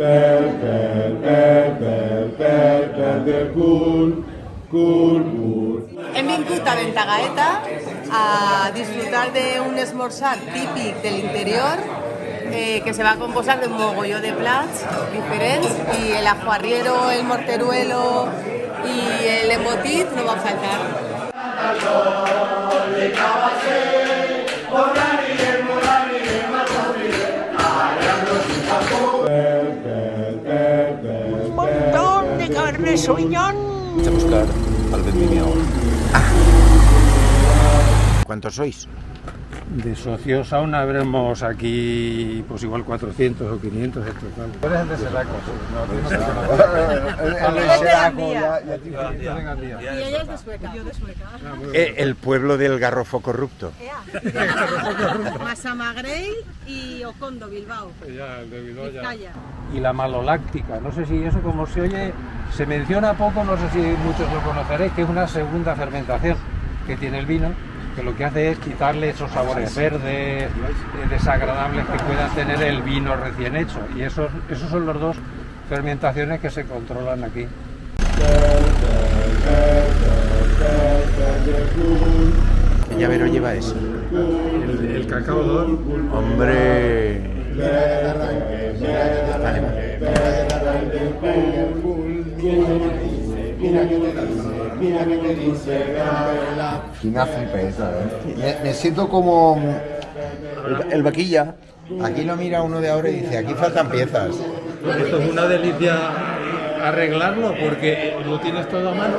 Hem vingut a Ventagaeta a disfrutar d'un esmorzar típic de l'interior que se va a composar de un mogolló de plats diferents i el ajuarriero, el morteruelo i el embotit no van faltar. Un montón de carne suiñón. Vamos a buscar al vendimia ahora. ¿Cuántos sois? De socios aún habremos aquí pues igual 400 o 500 en total. ¿Tú eres el de Seraco? El de Seraco, Y ella es de Sueca. Yo de Sueca. El pueblo del garrofo corrupto. Massamagrell y Ocondo, Bilbao. Ya, el de Bilbao ya. Vizcaya. Y la maloláctica, no sé si eso como se oye, se menciona poco, no sé si muchos lo conoceréis, que es una segunda fermentación que tiene el vino, que lo que hace es quitarle esos sabores verdes, desagradables que pueda tener el vino recién hecho. Y esos son los dos fermentaciones que se controlan aquí. ¿Qué llavero lleva eso? El cacao d'or. ¡Hombre! Fina flipeza, ¿eh? Me siento como el vaquilla. Aquí lo mira uno de ahora y dice, aquí faltan piezas. Esto es una delicia arreglarlo porque lo tienes todo a mano.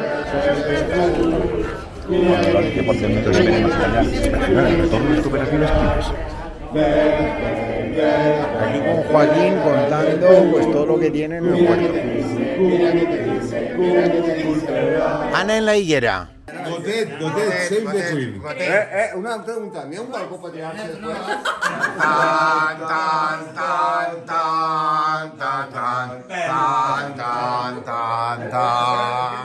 ¿Qué porcentaje de veneno allá? Al final, el retorno de tu operación es 15. Aquí con Joaquín contando pues todo lo que tiene en el huerto. Ana en la higuera. Gotet, save the queen. Una pregunta, ¿me da un balcón para tirarse después? Tan, tan, tan, tan, tan, tan, tan, tan, tan, tan.